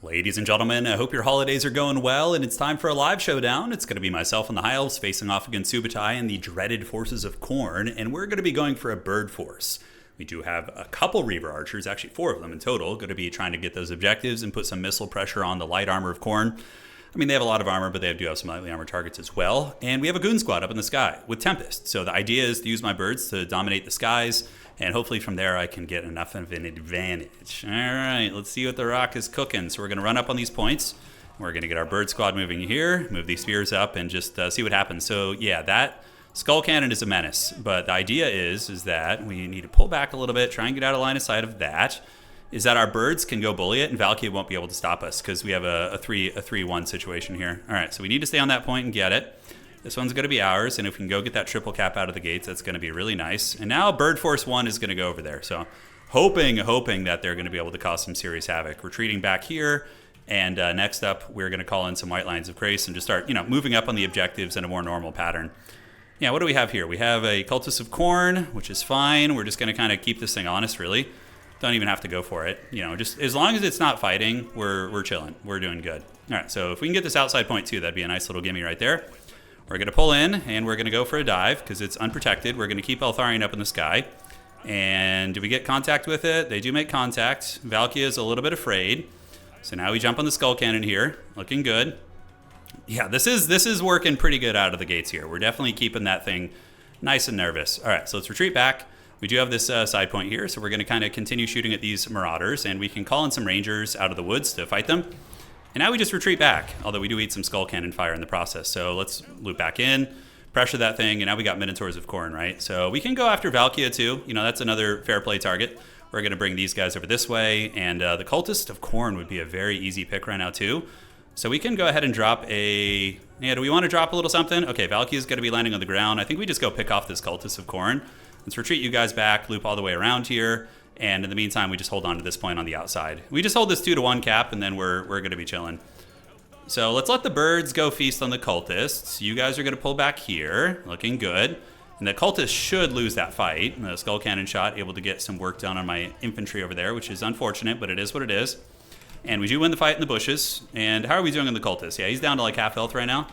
Ladies and gentlemen, I hope your holidays are going well, and it's time for a live showdown. It's going to be myself and the High Elves facing off against Subutai and the dreaded forces of Khorne, and we're going to be going for a bird force. We do have a couple Reaver Archers, actually 4 of them in total, going to be trying to get those objectives and put some missile pressure on the light armor of Khorne. I mean, they have a lot of armor, but they do have some lightly armored targets as well. And we have a Goon Squad up in the sky with Tempest. So the idea is to use my birds to dominate the skies, and hopefully from there I can get enough of an advantage. All right, let's see what the rock is cooking. So we're going to run up on these points. We're going to get our bird squad moving here, move these spears up, and just see what happens. So yeah, that skull cannon is a menace. But the idea is that we need to pull back a little bit, try and get out of line of sight of that. Is that our birds can go bully it, and Valkyrie won't be able to stop us because we have a 3-1 situation here. All right, so we need to stay on that point and get it. This one's going to be ours, and if we can go get that triple cap out of the gates, that's going to be really nice. And now Bird Force 1 is going to go over there. So hoping that they're going to be able to cause some serious havoc. Retreating back here, and next up, we're going to call in some White Lines of Grace and just start, moving up on the objectives in a more normal pattern. Yeah, what do we have here? We have a Cultist of Khorne, which is fine. We're just going to kind of keep this thing honest, really. Don't even have to go for it. Just as long as it's not fighting, we're chilling. We're doing good. All right, so if we can get this outside point too, that'd be a nice little gimme right there. We're going to pull in, and we're going to go for a dive because it's unprotected. We're going to keep Eltharion up in the sky. And do we get contact with it? They do make contact. Valkyrie is a little bit afraid. So now we jump on the skull cannon here. Looking good. Yeah, this is working pretty good out of the gates here. We're definitely keeping that thing nice and nervous. All right, so let's retreat back. We do have this side point here, so we're going to kind of continue shooting at these marauders, and we can call in some rangers out of the woods to fight them. And now we just retreat back, although we do eat some skull cannon fire in the process. So let's loop back in, pressure that thing, and now we got Minotaurs of Khorne, right? So we can go after Valkyria too. That's another fair play target. We're going to bring these guys over this way, and the Cultist of Khorne would be a very easy pick right now too. So we can go ahead and drop a... Yeah, do we want to drop a little something? Okay, Valkyrie is going to be landing on the ground. I think we just go pick off this Cultist of Khorne. Let's retreat you guys back, loop all the way around here. And in the meantime, we just hold on to this point on the outside. We just hold this 2-to-1 cap, and then we're going to be chilling. So let's let the birds go feast on the cultists. You guys are going to pull back here, looking good. And the cultists should lose that fight. The skull cannon shot able to get some work done on my infantry over there, which is unfortunate, but it is what it is. And we do win the fight in the bushes. And how are we doing on the cultists? Yeah, he's down to like half health right now.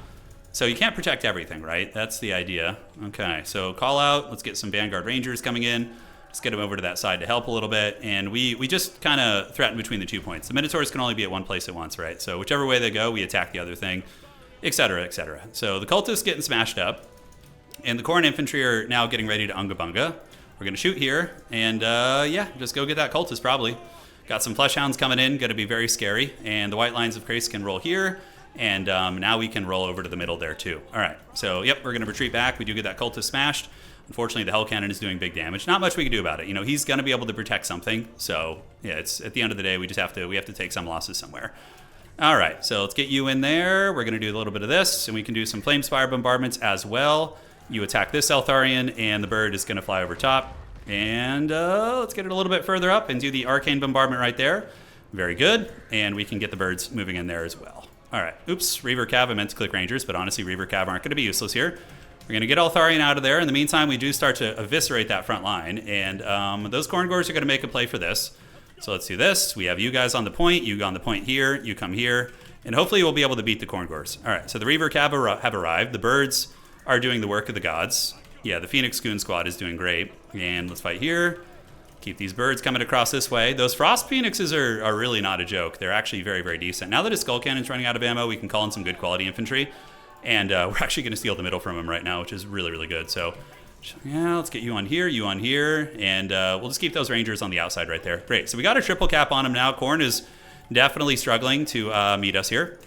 So you can't protect everything, right? That's the idea. Okay, so call out. Let's get some Vanguard Rangers coming in. Let's get them over to that side to help a little bit. And we just kind of threaten between the 2 points. The Minotaurs can only be at one place at once, right? So whichever way they go, we attack the other thing, etc., etc. So the cultists getting smashed up. And the Khorne infantry are now getting ready to Unga Bunga. We're going to shoot here. And yeah, just go get that cultist probably. Got some flesh hounds coming in. Going to be very scary. And the White Lines of Grace can roll here. And now we can roll over to the middle there too. All right. So yep, we're going to retreat back. We do get that cultist smashed. Unfortunately, the Hell Cannon is doing big damage. Not much we can do about it. He's going to be able to protect something. So, yeah, it's at the end of the day, we have to take some losses somewhere. All right, so let's get you in there. We're going to do a little bit of this, and we can do some Flamespire bombardments as well. You attack this Eltharion, and the bird is going to fly over top. And let's get it a little bit further up and do the Arcane Bombardment right there. Very good. And we can get the birds moving in there as well. All right. Oops, Reaver Cav. I meant to click Rangers, but honestly, Reaver Cav aren't going to be useless here. We're going to get Eltharion out of there. In the meantime, we do start to eviscerate that front line. And those Khorne Gores are going to make a play for this. So let's do this. We have you guys on the point. You on the point here. You come here. And hopefully we'll be able to beat the Khorne Gores. All right, so the Reaver Cav have arrived. The birds are doing the work of the gods. Yeah, the Phoenix Goon Squad is doing great. And let's fight here. Keep these birds coming across this way. Those Frost Phoenixes are really not a joke. They're actually very, very decent. Now that his Skull Cannon's running out of ammo, we can call in some good quality infantry. And we're actually going to steal the middle from him right now, which is really, really good. So, yeah, let's get you on here, and we'll just keep those Rangers on the outside right there. Great. So we got a triple cap on him now. Khorne is definitely struggling to meet us here.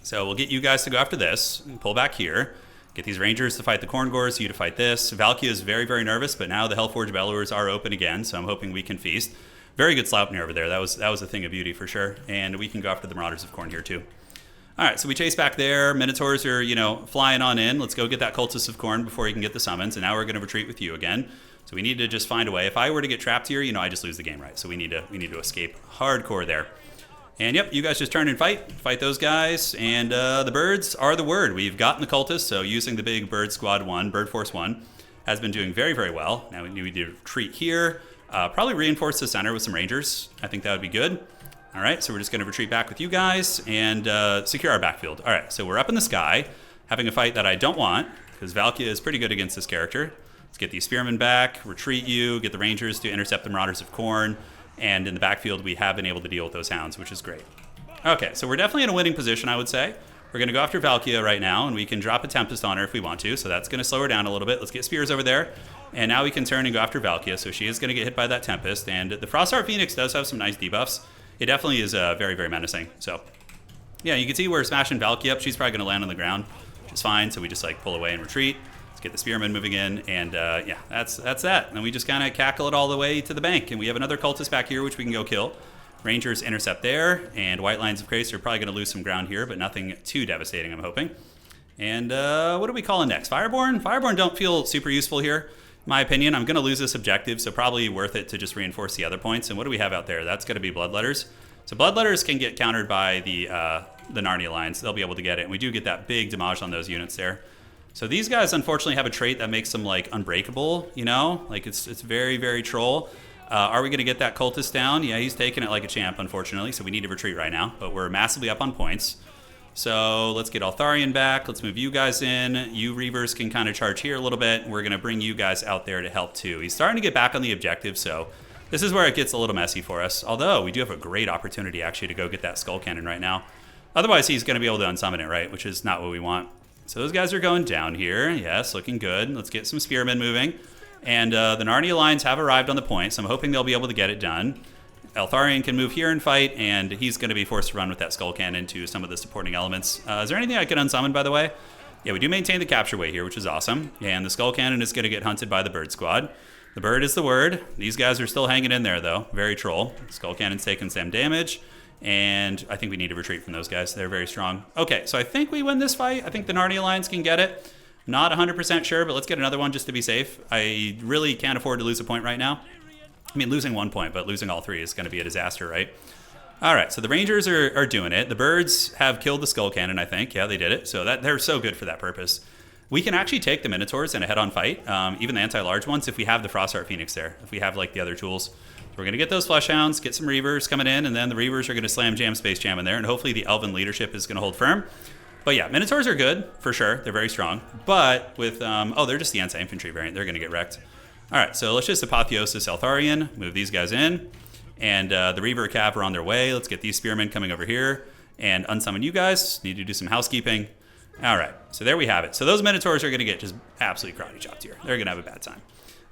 So we'll get you guys to go after this. Pull back here. Get these Rangers to fight the Khorne Gores, you to fight this. Valkyria is very, very nervous, but now the Hellforge Bellowers are open again, so I'm hoping we can feast. Very good Sleipnir over there. That was a thing of beauty for sure. And we can go after the Marauders of Khorne here too. All right, so we chase back there. Minotaurs are, flying on in. Let's go get that Cultist of Khorne before he can get the summons. And now we're going to retreat with you again. So we need to just find a way. If I were to get trapped here, I just lose the game, right? So we need to escape hardcore there. And yep, you guys just turn and fight those guys. And the birds are the word. We've gotten the Cultists, so using the big Bird Squad 1, Bird Force 1, has been doing very, very well. Now we need to retreat here. Probably reinforce the center with some Rangers. I think that would be good. All right, so we're just going to retreat back with you guys and secure our backfield. All right, so we're up in the sky, having a fight that I don't want, because Valkia is pretty good against this character. Let's get these spearmen back, retreat you, get the rangers to intercept the Marauders of Khorne, and in the backfield we have been able to deal with those hounds, which is great. Okay, so we're definitely in a winning position, I would say. We're going to go after Valkia right now, and we can drop a Tempest on her if we want to, so that's going to slow her down a little bit. Let's get spears over there, and now we can turn and go after Valkia, so she is going to get hit by that Tempest, and the Frostheart Phoenix does have some nice debuffs. It definitely is very, very menacing. So, yeah, you can see we're smashing Valkia up. She's probably going to land on the ground, which is fine. So we just like pull away and retreat. Let's get the Spearmen moving in, and yeah, that's that. And we just kind of cackle it all the way to the bank. And we have another Cultist back here, which we can go kill. Rangers intercept there, and White Lines of Crace are probably going to lose some ground here, but nothing too devastating, I'm hoping. And what are we calling next? Fireborn? Fireborn don't feel super useful here. In my opinion, I'm going to lose this objective, so probably worth it to just reinforce the other points. And what do we have out there? That's going to be Bloodletters. So Bloodletters can get countered by the Narnia lines. They'll be able to get it, and we do get that big damage on those units there. So these guys, unfortunately, have a trait that makes them, like, unbreakable, you know? Like, it's very, very troll. Are we going to get that Cultist down? Yeah, he's taking it like a champ, unfortunately, so we need to retreat right now. But we're massively up on points. So let's get Altharian back. Let's move you guys in. You Reavers can kind of charge here a little bit. We're going to bring you guys out there to help too. He's starting to get back on the objective, so this is where it gets a little messy for us. Although we do have a great opportunity actually to go get that Skull Cannon right now. Otherwise he's going to be able to unsummon it, right? Which is not what we want. So those guys are going down here. Yes, looking good. Let's get some Spearmen moving. And the Narnia lines have arrived on the point, so I'm hoping they'll be able to get it done. Eltharian can move here and fight, and he's going to be forced to run with that Skull Cannon to some of the supporting elements. Is there anything I can unsummon, by the way? Yeah, we do maintain the capture weight here, which is awesome. And the Skull Cannon is going to get hunted by the Bird Squad. The bird is the word. These guys are still hanging in there, though. Very troll. Skull Cannon's taking some damage, and I think we need to retreat from those guys. They're very strong. Okay, so I think we win this fight. I think the Narnia Lions can get it. Not 100% sure, but let's get another one just to be safe. I really can't afford to lose a point right now. I mean, losing 1 point, but losing all 3 is going to be a disaster, right? All right, so the Rangers are doing it. The Birds have killed the Skull Cannon, I think. Yeah, they did it. So they're so good for that purpose. We can actually take the Minotaurs in a head-on fight, even the anti-large ones, if we have the Frostheart Phoenix there, if we have like the other tools. So we're going to get those Fleshhounds, get some Reavers coming in, and then the Reavers are going to slam jam Space Jam in there, and hopefully the Elven leadership is going to hold firm. But yeah, Minotaurs are good, for sure. They're very strong. But with, oh, they're just the anti-infantry variant. They're going to get wrecked. All right, so let's just Apotheosis Eltharian, move these guys in. And the Reaver Cav are on their way. Let's get these Spearmen coming over here and unsummon you guys. Need to do some housekeeping. All right, so there we have it. So those Minotaurs are going to get just absolutely karate chopped here. They're going to have a bad time.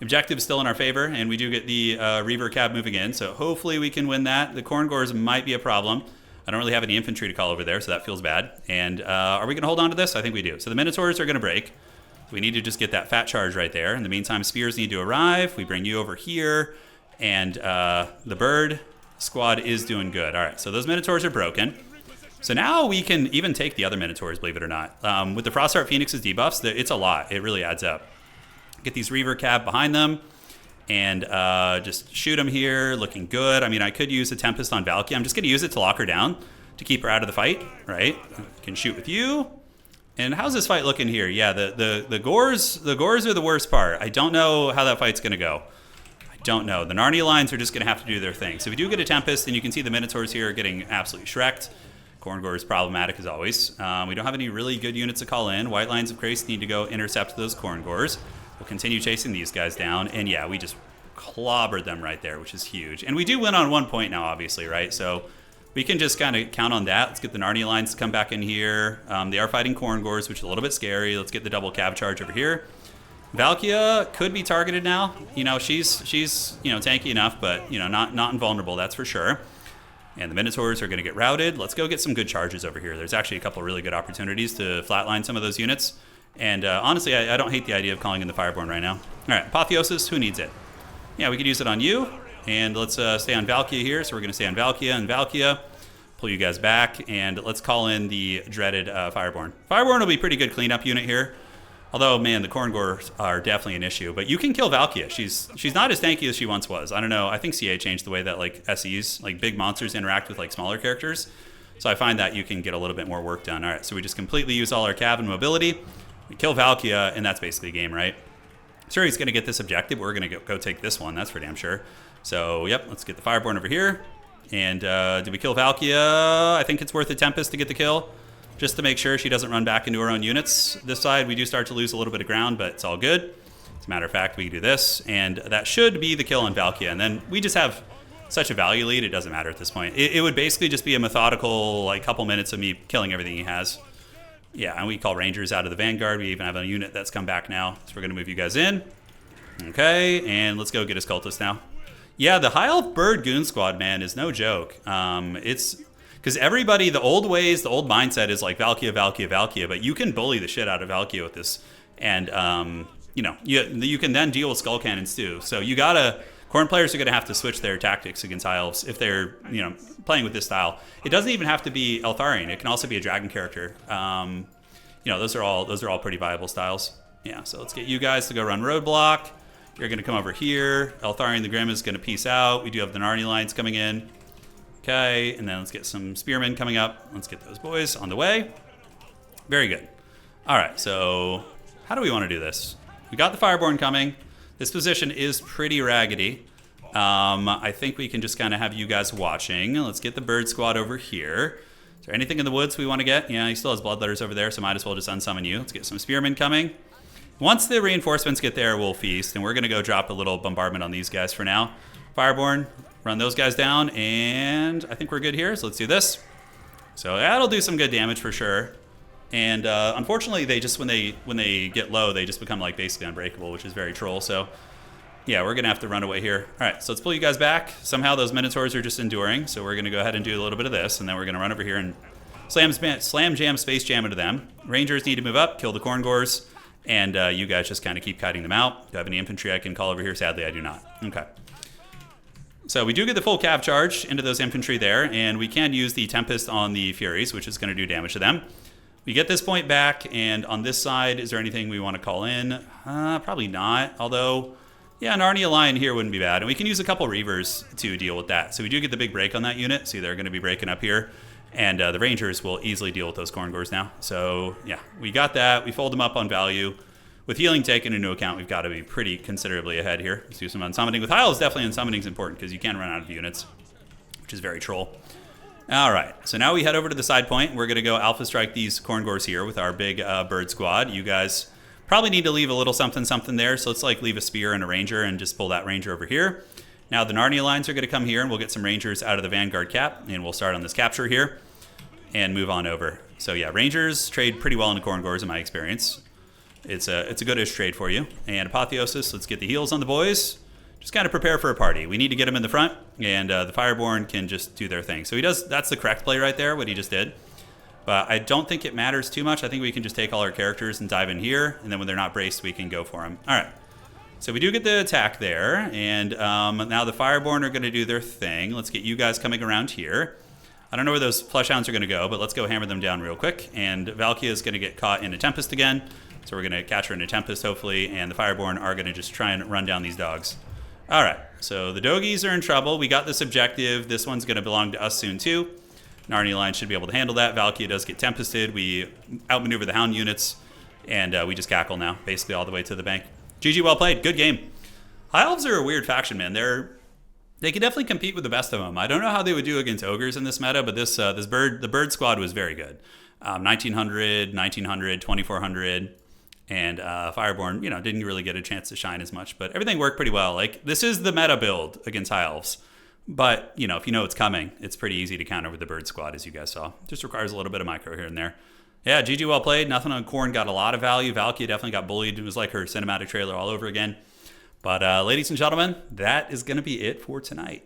Objective is still in our favor, and we do get the Reaver Cab moving in, so hopefully we can win that. The Khorne Gores might be a problem. I don't really have any infantry to call over there, so that feels bad. And are we going to hold on to this? I think we do. So the Minotaurs are going to break. We need to just get that fat charge right there. In the meantime, Spears need to arrive. We bring you over here, and the Bird Squad is doing good. All right, so those Minotaurs are broken. So now we can even take the other Minotaurs, believe it or not. With the Frostheart Phoenix's debuffs, it's a lot. It really adds up. Get these Reaver Cab behind them and just shoot them here. Looking good. I mean, I could use a Tempest on Valkia. I'm just going to use it to lock her down to keep her out of the fight, right? Can shoot with you. And how's this fight looking here? Yeah, the Gores are the worst part. I don't know how that fight's going to go. I don't know. The Narnia lines are just going to have to do their thing. So we do get a Tempest, and you can see the Minotaurs here getting absolutely shreked. Khorne Gore is problematic as always. We don't have any really good units to call in. White Lines of Grace need to go intercept those Khorne Gores. We'll continue chasing these guys down. And yeah, we just clobbered them right there, which is huge. And we do win on 1 point now, obviously, right? So we can just kind of count on that. Let's get the Narnia lines to come back in here. They are fighting Khorne Gores, which is a little bit scary. Let's get the double cav charge over here. Valkia could be targeted now. You know, she's tanky enough, but not invulnerable, that's for sure. And the Minotaurs are going to get routed. Let's go get some good charges over here. There's actually a couple really good opportunities to flatline some of those units. And honestly, I don't hate the idea of calling in the Fireborn right now. All right, Apotheosis, who needs it? Yeah, we could use it on you. And let's stay on Valkia here. So we're going to stay on Valkia and Valkia. Pull you guys back. And let's call in the dreaded Fireborn. Fireborn will be a pretty good cleanup unit here. Although, man, the Khorne Gores are definitely an issue. But you can kill Valkia. She's not as tanky as she once was. I don't know. I think CA changed the way that like SEs, like big monsters, interact with like smaller characters. So I find that you can get a little bit more work done. All right, so we just completely use all our cav and mobility. We kill Valkia, and that's basically a game, right? Sure, he's going to get this objective. We're going to go take this one. That's for damn sure. So, yep, let's get the Fireborn over here. And did we kill Valkia? I think it's worth a Tempest to get the kill, just to make sure she doesn't run back into her own units. This side, we do start to lose a little bit of ground, but it's all good. As a matter of fact, we can do this, and that should be the kill on Valkia. And then we just have such a value lead, it doesn't matter at this point. It would basically just be a methodical, like, couple minutes of me killing everything he has. Yeah, and we call Rangers out of the Vanguard. We even have a unit that's come back now, so we're going to move you guys in. Okay, and let's go get his cultist now. Yeah, the High Elf Bird Goon Squad, man, is no joke. It's because everybody, the old ways, the old mindset is like Valkia, Valkia, Valkia, but you can bully the shit out of Valkia with this. And, you know, you can then deal with Skull Cannons too. So you gotta, Khorne players are gonna have to switch their tactics against High Elves if they're, you know, playing with this style. It doesn't even have to be Eltharion. It can also be a dragon character. You know, those are all pretty viable styles. Yeah, so let's get you guys to go run Roadblock. You're going to come over here. Eltharion the Grim is going to peace out. We do have the Narni lines coming in. Okay, and then let's get some Spearmen coming up. Let's get those boys on the way. Very good. All right, so how do we want to do this? We got the Fireborn coming. This position is pretty raggedy. I think we can just kind of have you guys watching. Let's get the Bird Squad over here. Is there anything in the woods we want to get? Yeah, he still has Bloodletters over there, so might as well just unsummon you. Let's get some Spearmen coming. Once the reinforcements get there, we'll feast, and we're going to go drop a little bombardment on these guys for now. Fireborn, run those guys down, and I think we're good here, so let's do this. So that'll do some good damage for sure. And unfortunately, they just, when they get low, they just become like basically unbreakable, which is very troll. So yeah, we're going to have to run away here. All right, so let's pull you guys back. Somehow those Minotaurs are just enduring, so we're going to go ahead and do a little bit of this, and then we're going to run over here and slam jam, space jam into them. Rangers need to move up, kill the Khorne Gores. And you guys just kind of keep kiting them out. Do I have any infantry I can call over here? Sadly, I do not. Okay. So we do get the full cav charge into those infantry there, and we can use the Tempest on the Furies, which is going to do damage to them. We get this point back, and on this side, is there anything we want to call in? Probably not, although, yeah, an Narnia Lion here wouldn't be bad. And we can use a couple Reavers to deal with that. So we do get the big break on that unit. See, they're going to be breaking up here. And the Rangers will easily deal with those Khorne Gores now. So, yeah, we got that. We fold them up on value. With healing taken into account, we've got to be pretty considerably ahead here. Let's do some unsummoning. With High Elves, definitely unsummoning is important because you can run out of units, which is very troll. All right, so now we head over to the side point. We're going to go Alpha Strike these Khorne Gores here with our big Bird Squad. You guys probably need to leave a little something there. So let's like leave a Spear and a Ranger and just pull that Ranger over here. Now the Narnia lines are going to come here, and we'll get some Rangers out of the Vanguard cap, and we'll start on this capture here and move on over. So yeah, Rangers trade pretty well into Khorne Gores in my experience. It's a goodish trade for you. And Apotheosis, let's get the heals on the boys. Just kind of prepare for a party. We need to get them in the front, and the Fireborn can just do their thing. So he does. That's the correct play right there, what he just did. But I don't think it matters too much. I think we can just take all our characters and dive in here, and then when they're not braced, we can go for them. All right. So we do get the attack there, and now the Fireborn are going to do their thing. Let's get you guys coming around here. I don't know where those Fleshhounds are going to go, but let's go hammer them down real quick. And Valkia is going to get caught in a Tempest again. So we're going to catch her in a Tempest, hopefully, and the Fireborn are going to just try and run down these dogs. All right, so the Dogies are in trouble. We got this objective. This one's going to belong to us soon, too. Narnia Line should be able to handle that. Valkia does get Tempested. We outmaneuver the Hound units, and we just cackle now, basically all the way to the bank. GG, well played. Good game. High Elves are a weird faction, man. They can definitely compete with the best of them. I don't know how they would do against Ogres in this meta, but the Bird Squad was very good. 1900, 1900, 2400, and Fireborn, you know, didn't really get a chance to shine as much, but everything worked pretty well. Like, this is the meta build against High Elves, but, you know, if you know it's coming, it's pretty easy to counter with the Bird Squad, as you guys saw. Just requires a little bit of micro here and there. Yeah, GG, well played. Nothing on Khorne got a lot of value. Valkia definitely got bullied. It was like her cinematic trailer all over again. But ladies and gentlemen, that is going to be it for tonight.